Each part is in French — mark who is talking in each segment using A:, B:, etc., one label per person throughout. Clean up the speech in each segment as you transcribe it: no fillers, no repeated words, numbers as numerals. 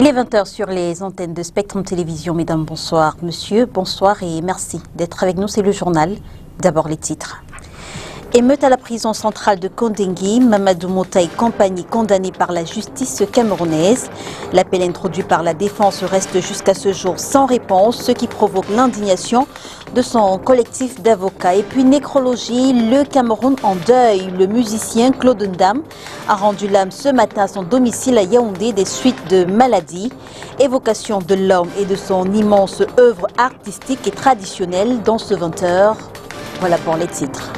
A: Il est 20h sur les antennes de Spectrum Télévision. Mesdames, bonsoir. Monsieur, bonsoir et merci d'être avec nous. C'est le journal. D'abord les titres. Émeute à la prison centrale de Kondengui, Mamadou Mota et compagnie condamnés par la justice camerounaise. L'appel introduit par la défense reste jusqu'à ce jour sans réponse, ce qui provoque l'indignation de son collectif d'avocats. Et puis nécrologie, le Cameroun en deuil. Le musicien Claude Ndam a rendu l'âme ce matin à son domicile à Yaoundé des suites de maladies. Évocation de l'homme et de son immense œuvre artistique et traditionnelle dans ce 20h. Voilà pour les titres.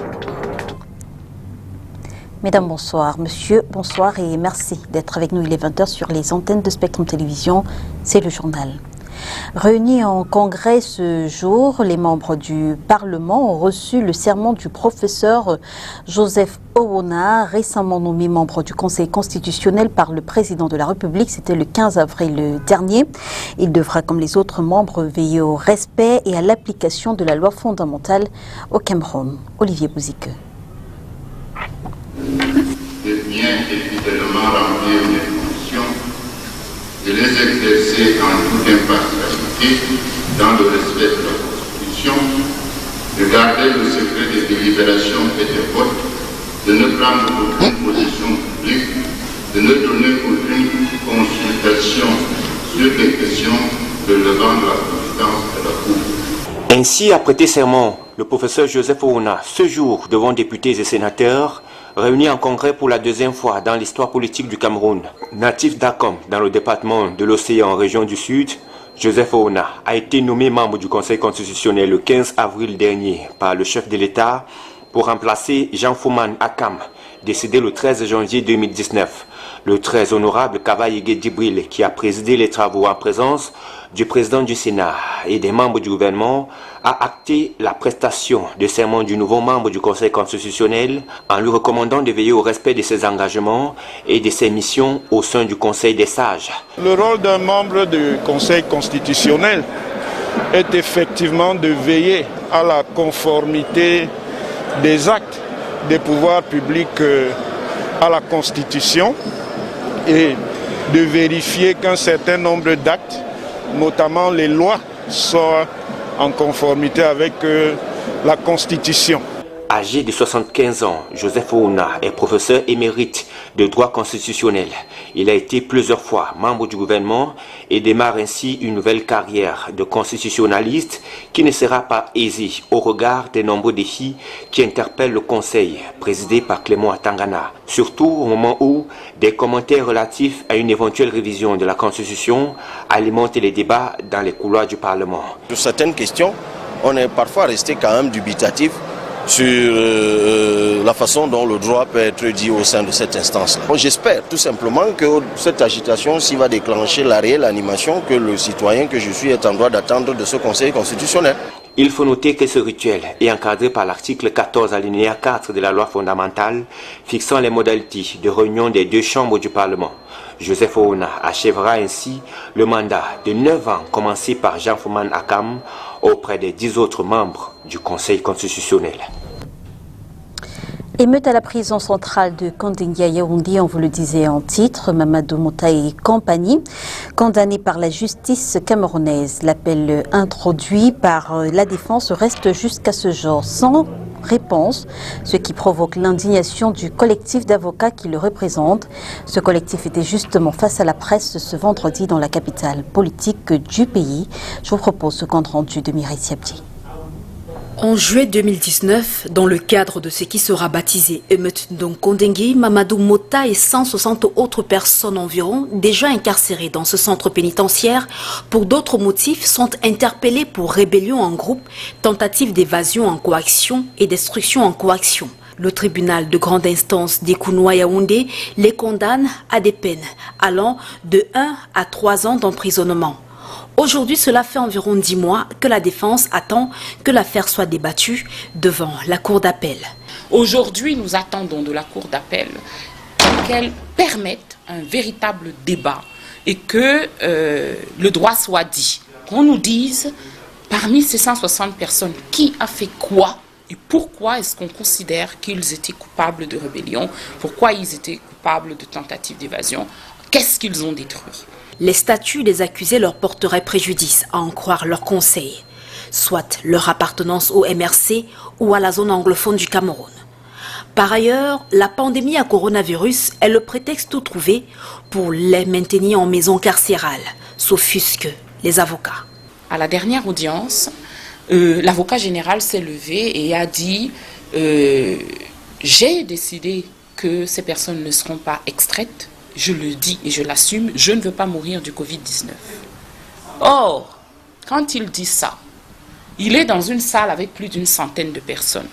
A: Mesdames, bonsoir. Monsieur, bonsoir et merci d'être avec nous. Il est 20h sur les antennes de Spectrum Télévision. C'est le journal. Réunis en congrès ce jour, les membres du Parlement ont reçu le serment du professeur Joseph Owona, récemment nommé membre du Conseil constitutionnel par le président de la République. C'était le 15 avril dernier. Il devra, comme les autres membres, veiller au respect et à l'application de la loi fondamentale au Cameroun. Olivier Bouzike.
B: De bien et fidèlement remplir mes fonctions, de les exercer en toute impartialité, dans le respect de la Constitution, de garder le secret des délibérations et des votes, de ne prendre aucune position publique, de ne donner aucune consultation sur des questions relevant de la compétence de la Cour.
C: Ainsi a prêté serment le professeur Joseph Owona ce jour devant députés et sénateurs, réunis en congrès pour la deuxième fois dans l'histoire politique du Cameroun. Natif d'Akom, dans le département de l'Océan, région du Sud, Joseph Owona a été nommé membre du Conseil constitutionnel le 15 avril dernier par le chef de l'État pour remplacer Jean-Foman Akam, décédé le 13 janvier 2019. Le très honorable Kavaye Djibril, qui a présidé les travaux en présence du président du Sénat et des membres du gouvernement, a acté la prestation de serment du nouveau membre du Conseil constitutionnel en lui recommandant de veiller au respect de ses engagements et de ses missions au sein du Conseil des sages.
D: Le rôle d'un membre du Conseil constitutionnel est effectivement de veiller à la conformité des actes des pouvoirs publics à la Constitution et de vérifier qu'un certain nombre d'actes, notamment les lois, soient en conformité avec la Constitution.
C: Âgé de 75 ans, Joseph Owona est professeur émérite de droit constitutionnel. Il a été plusieurs fois membre du gouvernement et démarre ainsi une nouvelle carrière de constitutionnaliste qui ne sera pas aisée au regard des nombreux défis qui interpellent le Conseil, présidé par Clément Atangana. Surtout au moment où des commentaires relatifs à une éventuelle révision de la Constitution alimentent les débats dans les couloirs du Parlement.
E: Sur certaines questions, on est parfois resté quand même dubitatif sur la façon dont le droit peut être dit au sein de cette instance-là. J'espère tout simplement que cette agitation s'y va déclencher la réelle animation que le citoyen que je suis est en droit d'attendre de ce Conseil constitutionnel.
C: Il faut noter que ce rituel est encadré par l'article 14 alinéa 4 de la loi fondamentale fixant les modalités de réunion des deux chambres du Parlement. Joseph Owona achèvera ainsi le mandat de 9 ans commencé par Jean-Foman Akam auprès des 10 autres membres du Conseil constitutionnel.
A: Émeute à la prison centrale de Kondengui à Yaoundé, on vous le disait en titre, Mamadou Mota et compagnie, condamnés par la justice camerounaise. L'appel introduit par la défense reste jusqu'à ce jour sans réponse, ce qui provoque l'indignation du collectif d'avocats qui le représente. Ce collectif était justement face à la presse ce vendredi dans la capitale politique du pays. Je vous propose ce compte rendu de Mireille Siabdi.
F: En juillet 2019, dans le cadre de ce qui sera baptisé Émeute de Kondengui, Mamadou Mota et 160 autres personnes environ, déjà incarcérées dans ce centre pénitentiaire, pour d'autres motifs, sont interpellés pour rébellion en groupe, tentative d'évasion en coaction et destruction en coaction. Le tribunal de grande instance d'Ekounoua Yaoundé les condamne à des peines allant de 1 à 3 ans d'emprisonnement. Aujourd'hui, cela fait environ 10 mois que la défense attend que l'affaire soit débattue devant la cour d'appel.
G: Aujourd'hui, nous attendons de la cour d'appel qu'elle permette un véritable débat et que le droit soit dit. Qu'on nous dise, parmi ces 160 personnes, qui a fait quoi et pourquoi est-ce qu'on considère qu'ils étaient coupables de rébellion, pourquoi ils étaient coupables de tentative d'évasion. Qu'est-ce qu'ils ont détruit?
F: Les statuts des accusés leur porteraient préjudice, à en croire leurs conseils, soit leur appartenance au MRC ou à la zone anglophone du Cameroun. Par ailleurs, la pandémie à coronavirus est le prétexte tout trouvé pour les maintenir en maison carcérale, s'offusquent les avocats.
G: À la dernière audience, l'avocat général s'est levé et a dit « J'ai décidé que ces personnes ne seront pas extraites. Je le dis et je l'assume, je ne veux pas mourir du Covid-19. » Or, quand il dit ça, il est dans une salle avec plus d'une centaine de personnes.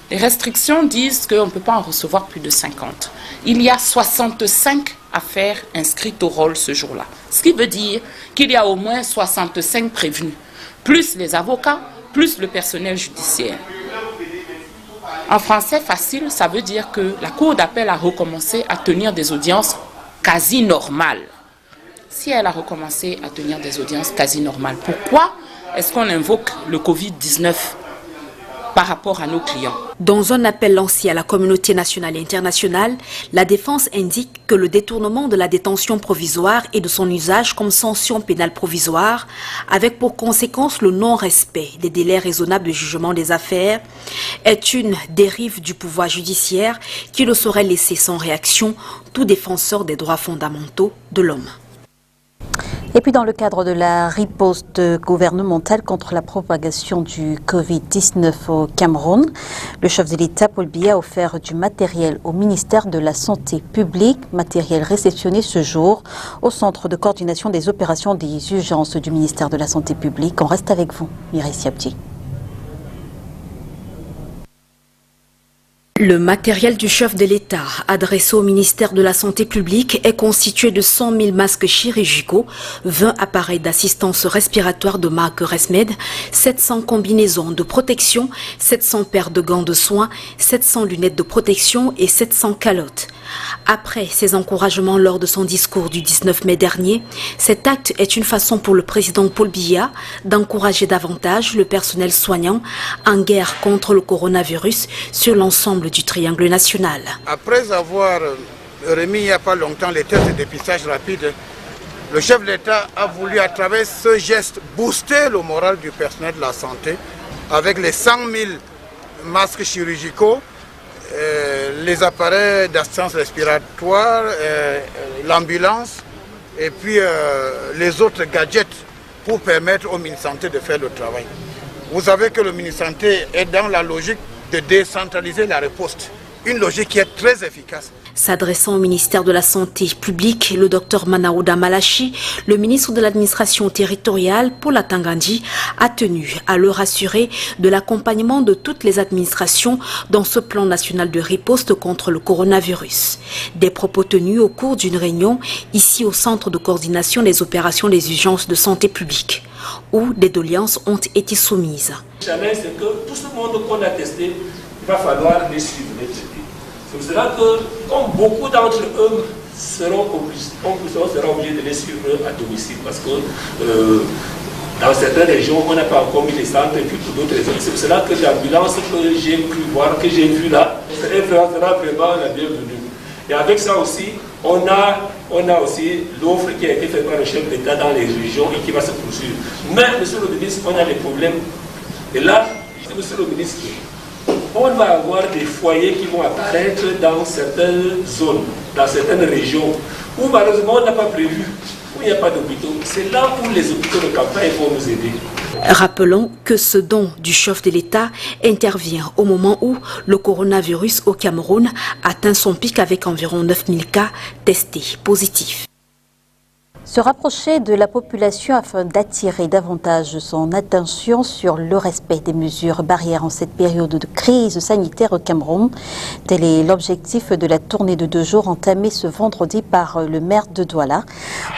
G: Les restrictions disent qu'on ne peut pas en recevoir plus de 50. Il y a 65 affaires inscrites au rôle ce jour-là. Ce qui veut dire qu'il y a au moins 65 prévenus, plus les avocats, plus le personnel judiciaire. En français facile, ça veut dire que la Cour d'appel a recommencé à tenir des audiences quasi normales. Si elle a recommencé à tenir des audiences quasi normales, pourquoi est-ce qu'on invoque le Covid-19 par rapport à nos clients?
F: Dans un appel lancé à la communauté nationale et internationale, la défense indique que le détournement de la détention provisoire et de son usage comme sanction pénale provisoire, avec pour conséquence le non-respect des délais raisonnables de jugement des affaires, est une dérive du pouvoir judiciaire qui ne saurait laisser sans réaction tout défenseur des droits fondamentaux de l'homme.
A: Et puis dans le cadre de la riposte gouvernementale contre la propagation du Covid-19 au Cameroun, le chef de l'État, Paul Biya, a offert du matériel au ministère de la Santé publique, matériel réceptionné ce jour au Centre de coordination des opérations des urgences du ministère de la Santé publique. On reste avec vous, Mireille Siabdi.
F: Le matériel du chef de l'État adressé au ministère de la Santé publique est constitué de 100 000 masques chirurgicaux, 20 appareils d'assistance respiratoire de marque Resmed, 700 combinaisons de protection, 700 paires de gants de soins, 700 lunettes de protection et 700 calottes. Après ces encouragements lors de son discours du 19 mai dernier, cet acte est une façon pour le président Paul Biya d'encourager davantage le personnel soignant en guerre contre le coronavirus sur l'ensemble du triangle national.
H: Après avoir remis il n'y a pas longtemps les tests de dépistage rapide, le chef de l'État a voulu à travers ce geste booster le moral du personnel de la santé avec les 100 000 masques chirurgicaux, les appareils d'assistance respiratoire, l'ambulance et puis les autres gadgets pour permettre au ministère de la Santé de faire le travail. Vous savez que le ministère de la Santé est dans la logique de décentraliser la riposte, une logique qui est très efficace.
F: S'adressant au ministère de la Santé publique, le docteur Manaouda Malachi, le ministre de l'administration territoriale, Paul Atangandi, a tenu à le rassurer de l'accompagnement de toutes les administrations dans ce plan national de riposte contre le coronavirus. Des propos tenus au cours d'une réunion ici au Centre de coordination des opérations des urgences de santé publique, où des doléances ont été soumises.
I: Le challenge, c'est que tout ce monde qu'on a testé, il va falloir les suivre, les traiter. C'est pour cela que, comme beaucoup d'entre eux seront obligés de les suivre à domicile, parce que dans certaines régions, on n'a pas encore mis les centres, et puis pour d'autres raisons. C'est pour cela que l'ambulance que j'ai pu voir, que j'ai vue là, sera vraiment la bienvenue. Et avec ça aussi, on a aussi l'offre qui a été faite par le chef d'État dans les régions et qui va se poursuivre. Mais, monsieur le ministre, on a des problèmes. Et là, monsieur le ministre, on va avoir des foyers qui vont apparaître dans certaines zones, dans certaines régions, où malheureusement on n'a pas prévu, où il n'y a pas d'hôpitaux. C'est là où les hôpitaux de campagne vont nous aider.
F: Rappelons que ce don du chef de l'État intervient au moment où le coronavirus au Cameroun atteint son pic avec environ 9000 cas testés positifs.
A: Se rapprocher de la population afin d'attirer davantage son attention sur le respect des mesures barrières en cette période de crise sanitaire au Cameroun. Tel est l'objectif de la tournée de 2 jours entamée ce vendredi par le maire de Douala.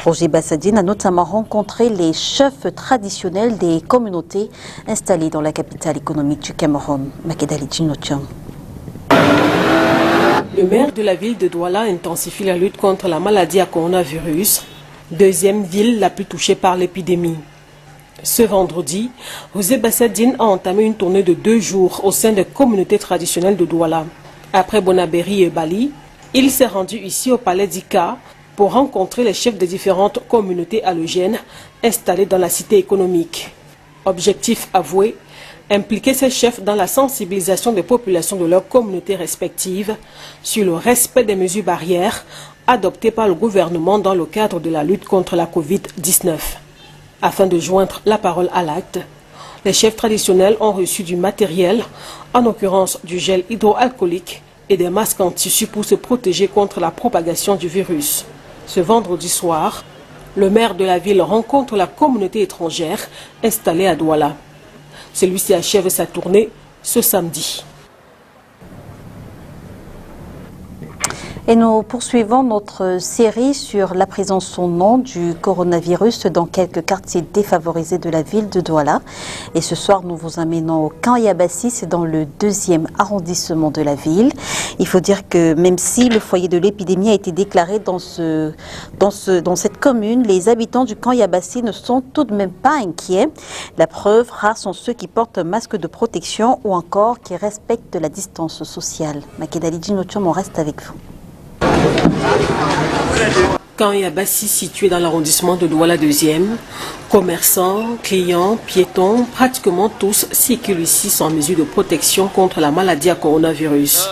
A: Roger Bassadine a notamment rencontré les chefs traditionnels des communautés installées dans la capitale économique du Cameroun. Makedali Djinotian.
J: Le maire de la ville de Douala intensifie la lutte contre la maladie à coronavirus, deuxième ville la plus touchée par l'épidémie. Ce vendredi, Roger Bassadine a entamé une tournée de 2 jours au sein des communautés traditionnelles de Douala. Après Bonaberi et Bali, il s'est rendu ici au palais d'Ika pour rencontrer les chefs des différentes communautés halogènes installées dans la cité économique. Objectif avoué, impliquer ces chefs dans la sensibilisation des populations de leurs communautés respectives sur le respect des mesures barrières adoptées par le gouvernement dans le cadre de la lutte contre la Covid-19. Afin de joindre la parole à l'acte, les chefs traditionnels ont reçu du matériel, en l'occurrence du gel hydroalcoolique et des masques en tissu pour se protéger contre la propagation du virus. Ce vendredi soir, le maire de la ville rencontre la communauté étrangère installée à Douala. Celui-ci achève sa tournée ce samedi.
A: Et nous poursuivons notre série sur la présence ou non du coronavirus dans quelques quartiers défavorisés de la ville de Douala. Et ce soir, nous vous emmenons au camp Yabassi, c'est dans le 2e arrondissement de la ville. Il faut dire que même si le foyer de l'épidémie a été déclaré dans cette commune, les habitants du camp Yabassi ne sont tout de même pas inquiets. La preuve, rares sont ceux qui portent un masque de protection ou encore qui respectent la distance sociale. Makedali Djinotiom, on reste avec vous.
J: Camp Yabassi, situé dans l'arrondissement de Douala 2e, commerçants, clients, piétons, pratiquement tous circulent ici sans mesure de protection contre la maladie à coronavirus.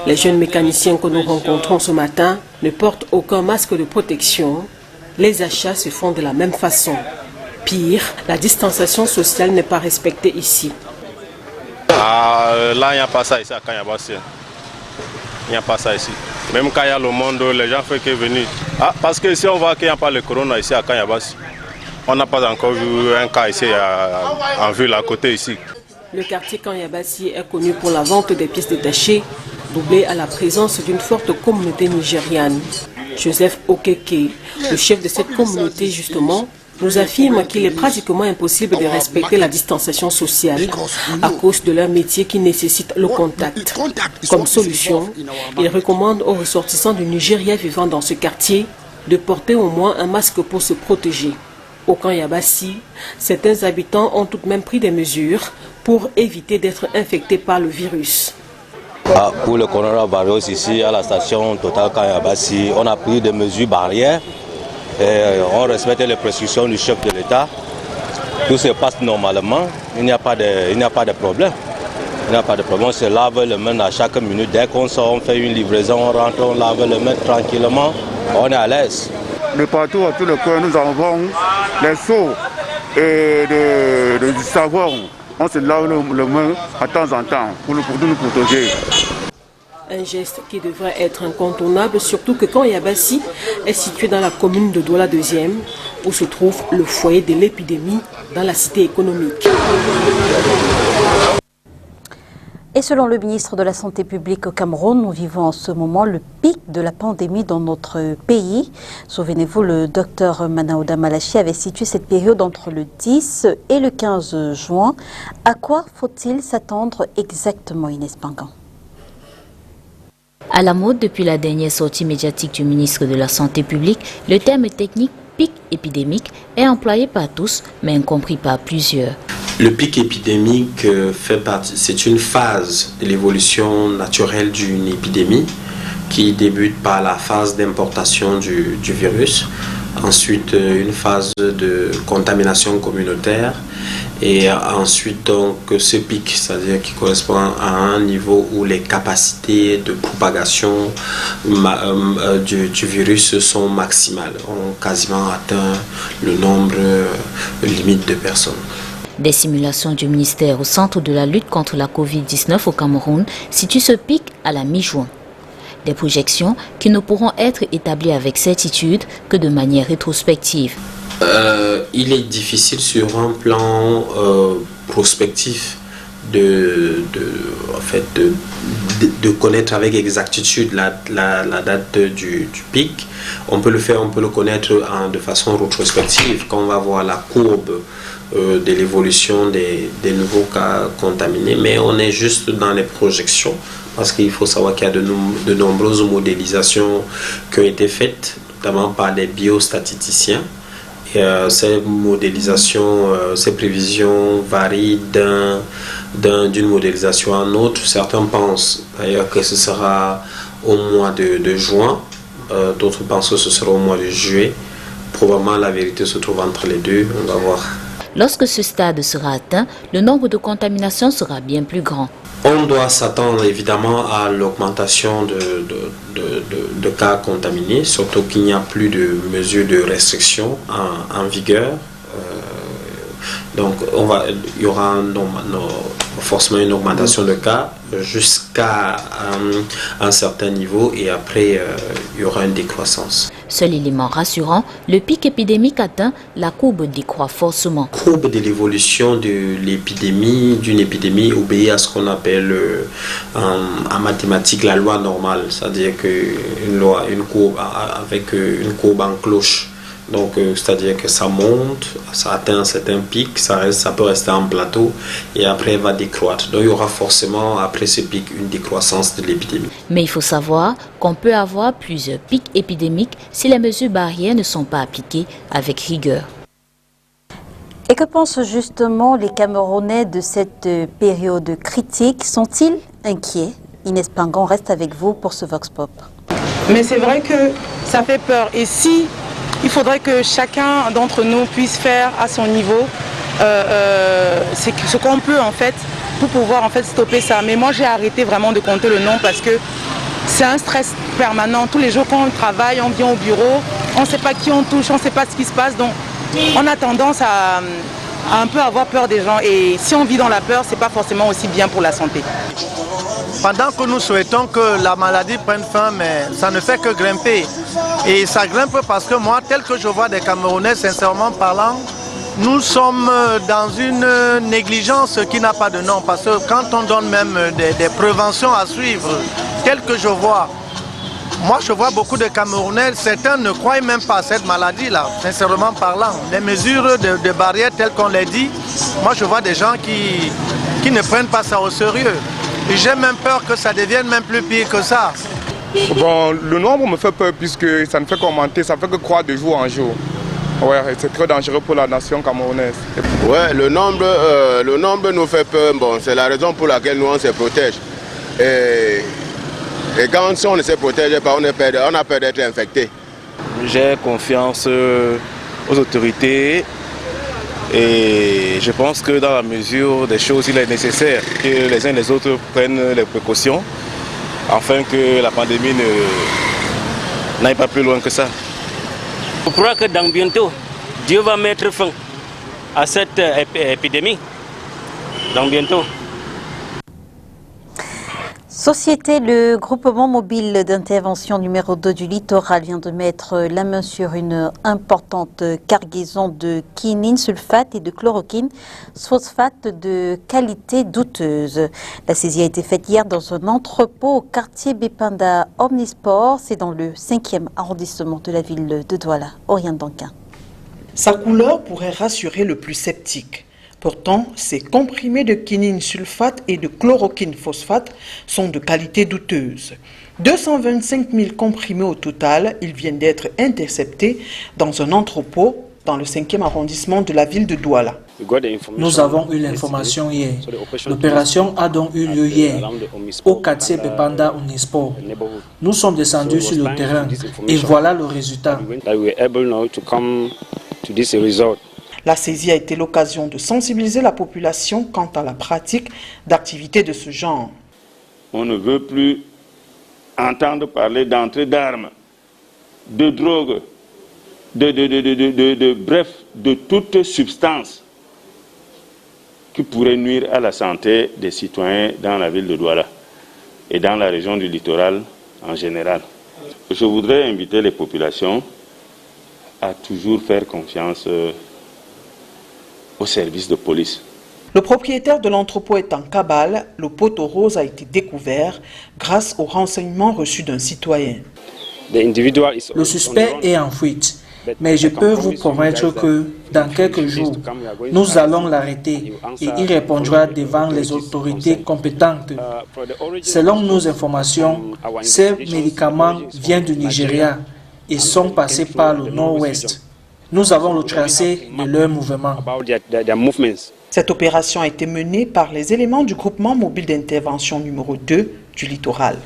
J: Les jeunes mécaniciens que nous rencontrons ce matin ne portent aucun masque de protection. Les achats se font de la même façon. Pire, la distanciation sociale n'est pas respectée ici.
K: Là, il n'y a pas ça ici à Camp Yabassi. Il n'y a pas ça ici. Même quand il y a le monde, les gens font que venir. Parce que ici, on voit qu'il n'y a pas le corona ici à Camp Yabassi. On n'a pas encore vu un cas ici en ville à côté ici.
J: Le quartier Camp Yabassi est connu pour la vente des pièces détachées, doublée à la présence d'une forte communauté nigériane. Joseph Okeke, le chef de cette communauté justement, nous affirme qu'il est pratiquement impossible de respecter la distanciation sociale à cause de leur métier qui nécessite le contact. Comme solution, il recommande aux ressortissants du Nigeria vivant dans ce quartier de porter au moins un masque pour se protéger. Au camp Yabassi, certains habitants ont tout de même pris des mesures pour éviter d'être infectés par le virus.
L: Pour le coronavirus ici à la station Total Camp Yabassi, on a pris des mesures barrières. On respecte les prescriptions du chef de l'État. Tout se passe normalement. Il n'y a pas de problème. Il n'y a pas de problème. On se lave les mains à chaque minute. Dès qu'on sort, on fait une livraison, on rentre, on lave les mains tranquillement. On est à l'aise.
M: De partout, à tout le coin, nous avons les seaux de savon. On se lave les mains à temps en temps pour nous protéger.
J: Un geste qui devrait être incontournable, surtout que Camp Yabassi est situé dans la commune de Douala 2e, où se trouve le foyer de l'épidémie dans la cité économique.
A: Et selon le ministre de la Santé publique au Cameroun, nous vivons en ce moment le pic de la pandémie dans notre pays. Souvenez-vous, le docteur Manaouda Malachi avait situé cette période entre le 10 et le 15 juin. À quoi faut-il s'attendre exactement, Inès Pangan?
N: À la mode depuis la dernière sortie médiatique du ministre de la Santé publique, le terme technique pic épidémique est employé par tous, mais incompris par plusieurs.
O: Le pic épidémique c'est une phase de l'évolution naturelle d'une épidémie qui débute par la phase d'importation du virus, ensuite une phase de contamination communautaire et ensuite donc ce pic, c'est-à-dire qui correspond à un niveau où les capacités de propagation du virus sont maximales, ont quasiment atteint le nombre limite de personnes.
N: Des simulations du ministère au centre de la lutte contre la Covid-19 au Cameroun situent ce pic à la mi-juin. Des projections qui ne pourront être établies avec certitude que de manière rétrospective.
O: Il est difficile sur un plan prospectif de connaître avec exactitude la date du pic. On peut le faire, on peut le connaître de façon rétrospective quand on va voir la courbe de l'évolution des nouveaux cas contaminés, mais on est juste dans les projections parce qu'il faut savoir qu'il y a de nombreuses modélisations qui ont été faites, notamment par des biostatisticiens. Et, ces modélisations, ces prévisions varient d'une modélisation à une autre. Certains pensent d'ailleurs que ce sera au mois de juin, d'autres pensent que ce sera au mois de juillet. Probablement la vérité se trouve entre les deux, on va voir.
N: Lorsque ce stade sera atteint, le nombre de contaminations sera bien plus grand.
O: On doit s'attendre évidemment à l'augmentation de cas contaminés, surtout qu'il n'y a plus de mesures de restriction en vigueur. Donc il y aura forcément une augmentation de cas jusqu'à un certain niveau et après il y aura une décroissance.
N: Seul élément rassurant, le pic épidémique atteint, la courbe décroît forcement.
O: La courbe de l'évolution d'une épidémie obéit à ce qu'on appelle en mathématiques la loi normale, c'est-à-dire une courbe avec une courbe en cloche. Donc, c'est-à-dire que ça monte, ça atteint un certain pic, ça peut rester en plateau et après va décroître. Donc, il y aura forcément, après ce pic, une décroissance de l'épidémie.
N: Mais il faut savoir qu'on peut avoir plusieurs pics épidémiques si les mesures barrières ne sont pas appliquées avec rigueur.
A: Et que pensent justement les Camerounais de cette période critique? Sont-ils inquiets? Inès Pingon reste avec vous pour ce Vox Pop.
P: Mais c'est vrai que ça fait peur. Et si il faudrait que chacun d'entre nous puisse faire à son niveau ce qu'on peut en fait pour pouvoir en fait stopper ça. Mais moi j'ai arrêté vraiment de compter le nombre parce que c'est un stress permanent. Tous les jours quand on travaille, on vient au bureau, on ne sait pas qui on touche, on ne sait pas ce qui se passe. Donc on a tendance à un peu avoir peur des gens. Et si on vit dans la peur, c'est pas forcément aussi bien pour la santé.
Q: Pendant que nous souhaitons que la maladie prenne fin, mais ça ne fait que grimper. Et ça grimpe parce que moi, tel que je vois des Camerounais, sincèrement parlant, nous sommes dans une négligence qui n'a pas de nom. Parce que quand on donne même des préventions à suivre, tel que je vois, moi je vois beaucoup de Camerounais, certains ne croient même pas à cette maladie-là, sincèrement parlant. Les mesures de barrières telles qu'on les dit, moi je vois des gens qui ne prennent pas ça au sérieux. Et j'ai même peur que ça devienne même plus pire que ça.
D: Bon, le nombre me fait peur puisque ça ne fait qu'augmenter, ça fait que croître de jour en jour. Ouais, c'est très dangereux pour la nation camerounaise.
B: Ouais, le nombre nous fait peur. Bon, c'est la raison pour laquelle nous on se protège. Et quand on ne se protège pas, on a peur d'être infecté.
R: J'ai confiance aux autorités. Et je pense que dans la mesure des choses, il est nécessaire que les uns et les autres prennent les précautions afin que la pandémie n'aille pas plus loin que ça.
S: Je crois que dans bientôt, Dieu va mettre fin à cette épidémie. Dans bientôt.
A: Société, le groupement mobile d'intervention numéro 2 du littoral vient de mettre la main sur une importante cargaison de quinine sulfate et de chloroquine phosphate de qualité douteuse. La saisie a été faite hier dans un entrepôt au quartier Bépinda Omnisport. C'est dans le 5e arrondissement de la ville de Douala. Oriane Danquin.
T: Sa couleur pourrait rassurer le plus sceptique. Pourtant, ces comprimés de quinine sulfate et de chloroquine phosphate sont de qualité douteuse. 225 000 comprimés au total, ils viennent d'être interceptés dans un entrepôt dans le 5e arrondissement de la ville de Douala.
U: Nous avons eu l'information hier. L'opération a donc eu lieu hier au quartier Bépinda Omnisport. Nous sommes descendus sur le terrain et voilà le résultat.
T: La saisie a été l'occasion de sensibiliser la population quant à la pratique d'activités de ce genre.
V: On ne veut plus entendre parler d'entrée d'armes, de drogue, bref, de toute substance qui pourrait nuire à la santé des citoyens dans la ville de Douala et dans la région du littoral en général. Je voudrais inviter les populations à toujours faire confiance au service de police.
T: Le propriétaire de l'entrepôt est en cavale. Le poteau rose a été découvert grâce aux renseignements reçus d'un citoyen.
U: Le suspect est en fuite, mais je peux vous promettre que dans quelques jours, nous allons l'arrêter et il répondra devant les autorités compétentes. Selon nos informations, ces médicaments viennent du Nigeria et sont passés par le nord-ouest. Nous avons le tracé de leur mouvement.
T: Cette opération a été menée par les éléments du groupement mobile d'intervention numéro 2 du littoral.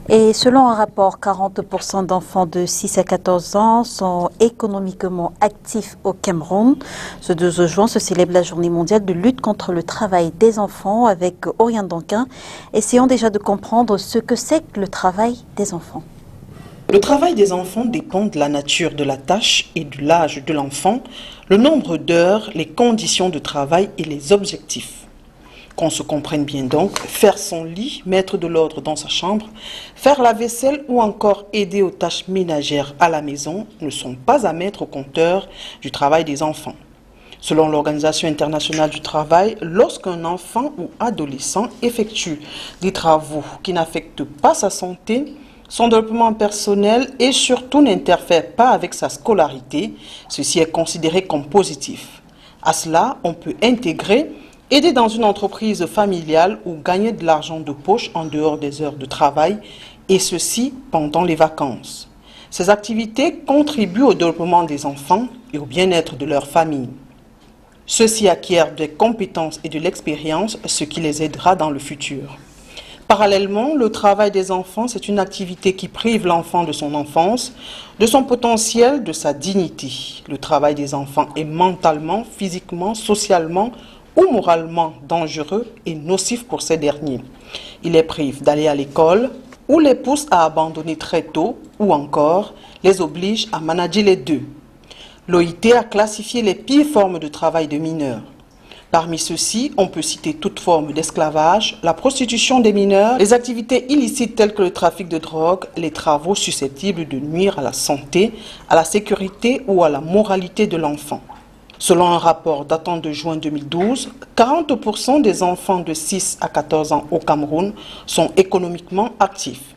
A: Et selon un rapport, 40% d'enfants de 6 à 14 ans sont économiquement actifs au Cameroun. Ce 12 juin se célèbre la journée mondiale de lutte contre le travail des enfants avec Oriane Donquin. Essayons déjà de comprendre ce que c'est que le travail des enfants.
T: Le travail des enfants dépend de la nature de la tâche et de l'âge de l'enfant, le nombre d'heures, les conditions de travail et les objectifs. Qu'on se comprenne bien donc, faire son lit, mettre de l'ordre dans sa chambre, faire la vaisselle ou encore aider aux tâches ménagères à la maison ne sont pas à mettre au compteur du travail des enfants. Selon l'Organisation internationale du travail, lorsqu'un enfant ou adolescent effectue des travaux qui n'affectent pas sa santé, son développement personnel et surtout n'interfère pas avec sa scolarité, ceci est considéré comme positif. À cela, on peut intégrer aider dans une entreprise familiale ou gagner de l'argent de poche en dehors des heures de travail, et ceci pendant les vacances. Ces activités contribuent au développement des enfants et au bien-être de leur famille. Ceux-ci acquièrent des compétences et de l'expérience, ce qui les aidera dans le futur. Parallèlement, le travail des enfants, c'est une activité qui prive l'enfant de son enfance, de son potentiel, de sa dignité. Le travail des enfants est mentalement, physiquement, socialement ou moralement dangereux et nocif pour ces derniers. Il les prive d'aller à l'école ou les pousse à abandonner très tôt ou encore les oblige à manager les deux. L'OIT a classifié les pires formes de travail de mineurs. Parmi ceux-ci, on peut citer toute forme d'esclavage, la prostitution des mineurs, les activités illicites telles que le trafic de drogue, les travaux susceptibles de nuire à la santé, à la sécurité ou à la moralité de l'enfant. Selon un rapport datant de juin 2012, 40% des enfants de 6 à 14 ans au Cameroun sont économiquement actifs.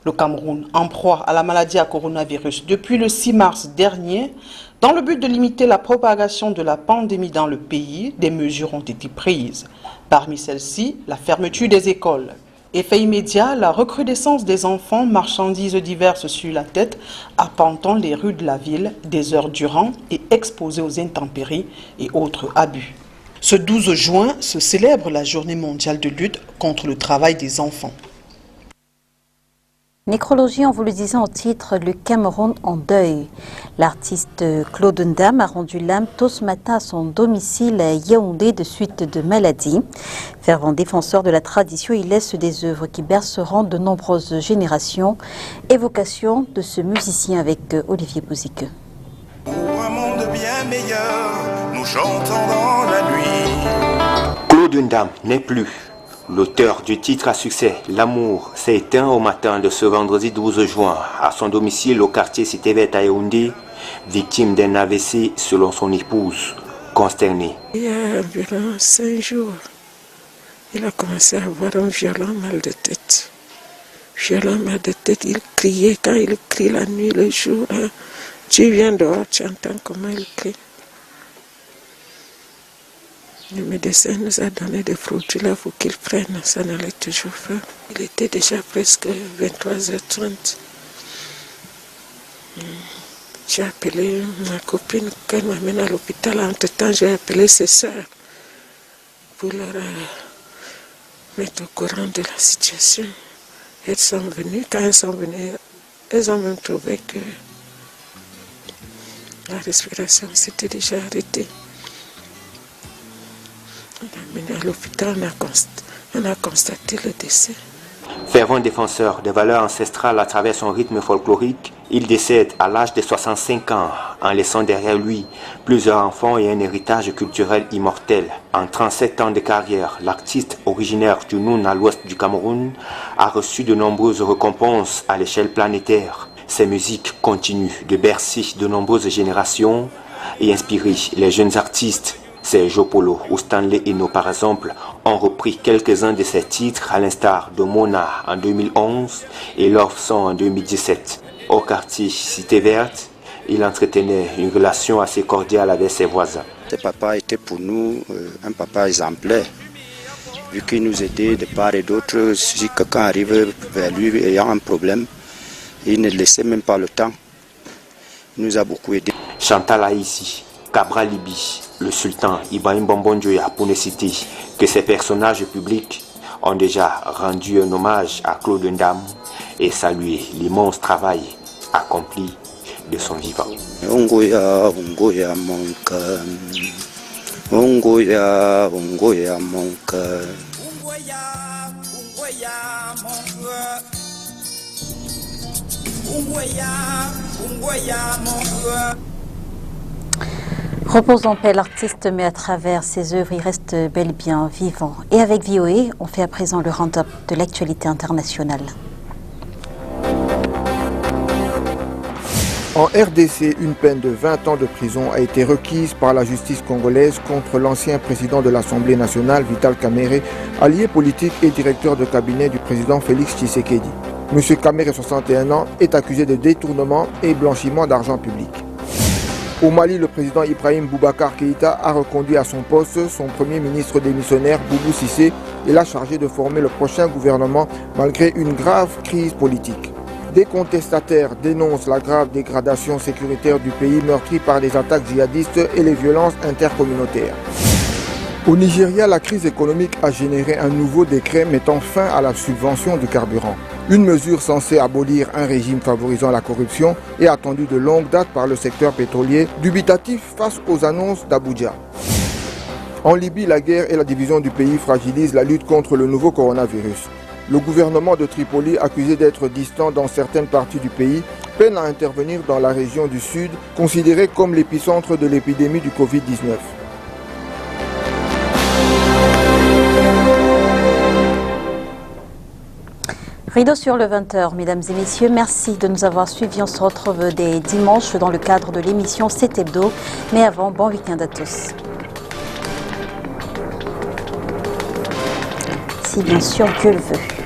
T: Le Cameroun, en proie à la maladie à coronavirus depuis le 6 mars dernier, dans le but de limiter la propagation de la pandémie dans le pays, des mesures ont été prises. Parmi celles-ci, la fermeture des écoles. Effet immédiat, la recrudescence des enfants, marchandises diverses sur la tête, arpentant les rues de la ville des heures durant et exposés aux intempéries et autres abus. Ce 12 juin se célèbre la journée mondiale de lutte contre le travail des enfants.
A: Nécrologie, on vous le disait en titre, le Cameroun en deuil. L'artiste Claude Ndam a rendu l'âme tôt ce matin à son domicile à Yaoundé de suite de maladie. Fervent défenseur de la tradition, il laisse des œuvres qui berceront de nombreuses générations. Évocation de ce musicien avec Olivier Bouzique.
C: Pour un monde bien meilleur, nous chantons dans la nuit.
E: Claude Ndam n'est plus. L'auteur du titre à succès « L'amour » s'est éteint au matin de ce vendredi 12 juin à son domicile au quartier Cité-Verte à Yaoundé, victime d'un AVC selon son épouse, consternée.
W: Il y a environ 5 jours, il a commencé à avoir un violent mal de tête. Violent mal de tête, il criait. Quand il crie la nuit, le jour, hein, tu viens dehors, tu entends comment il crie. Le médecin nous a donné des produits là pour qu'il prenne, ça n'allait toujours pas. Il était déjà presque 23h30. J'ai appelé ma copine qu'elle m'amène à l'hôpital. Entre-temps, j'ai appelé ses soeurs pour leur mettre au courant de la situation. Elles sont venues. Quand elles sont venues, elles ont même trouvé que la respiration s'était déjà arrêtée. On a mené à l'hôpital, on a constaté le décès.
E: Fervent défenseur des valeurs ancestrales à travers son rythme folklorique, il décède à l'âge de 65 ans en laissant derrière lui plusieurs enfants et un héritage culturel immortel. En 37 ans de carrière, l'artiste originaire du Noun à l'ouest du Cameroun a reçu de nombreuses récompenses à l'échelle planétaire. Ses musiques continuent de bercer de nombreuses générations et inspirer les jeunes artistes. Sergio Polo ou Stanley Eno par exemple ont repris quelques-uns de ses titres à l'instar de Mona en 2011 et Love Song en 2017. Au quartier Cité Verte, il entretenait une relation assez cordiale avec ses voisins.
X: Ce papa était pour nous un papa exemplaire, vu qu'il nous aidait de part et d'autre. Si quelqu'un arrivait vers lui ayant un problème, il ne laissait même pas le temps. Il nous a beaucoup aidé.
E: Chantal Aïssi, Cabra Libi, le sultan Ibrahim Bombondjoya, pour ne citer que ces personnages publics, ont déjà rendu un hommage à Claude Ndam et salué l'immense travail accompli de son vivant.
X: Ongoya, ongoya monka, ongoya, ongoya monka.
A: Repose en paix l'artiste, mais à travers ses œuvres, il reste bel et bien vivant. Et avec VOA, on fait à présent le round-up de l'actualité internationale.
F: En RDC, une peine de 20 ans de prison a été requise par la justice congolaise contre l'ancien président de l'Assemblée nationale, Vital Kamerhe, allié politique et directeur de cabinet du président Félix Tshisekedi. M. Kamerhe, 61 ans, est accusé de détournement et blanchiment d'argent public. Au Mali, le président Ibrahim Boubacar Keïta a reconduit à son poste son premier ministre démissionnaire, Boubou Cissé, et l'a chargé de former le prochain gouvernement malgré une grave crise politique. Des contestataires dénoncent la grave dégradation sécuritaire du pays meurtri par des attaques djihadistes et les violences intercommunautaires. Au Nigeria, la crise économique a généré un nouveau décret mettant fin à la subvention du carburant. Une mesure censée abolir un régime favorisant la corruption et attendue de longue date par le secteur pétrolier, dubitatif face aux annonces d'Abuja. En Libye, la guerre et la division du pays fragilisent la lutte contre le nouveau coronavirus. Le gouvernement de Tripoli, accusé d'être distant dans certaines parties du pays, peine à intervenir dans la région du sud, considérée comme l'épicentre de l'épidémie du Covid-19.
A: Rideau sur le 20h, mesdames et messieurs, merci de nous avoir suivis. On se retrouve dès dimanche dans le cadre de l'émission C'est Hebdo. Mais avant, bon week-end à tous. Si bien sûr Dieu le veut.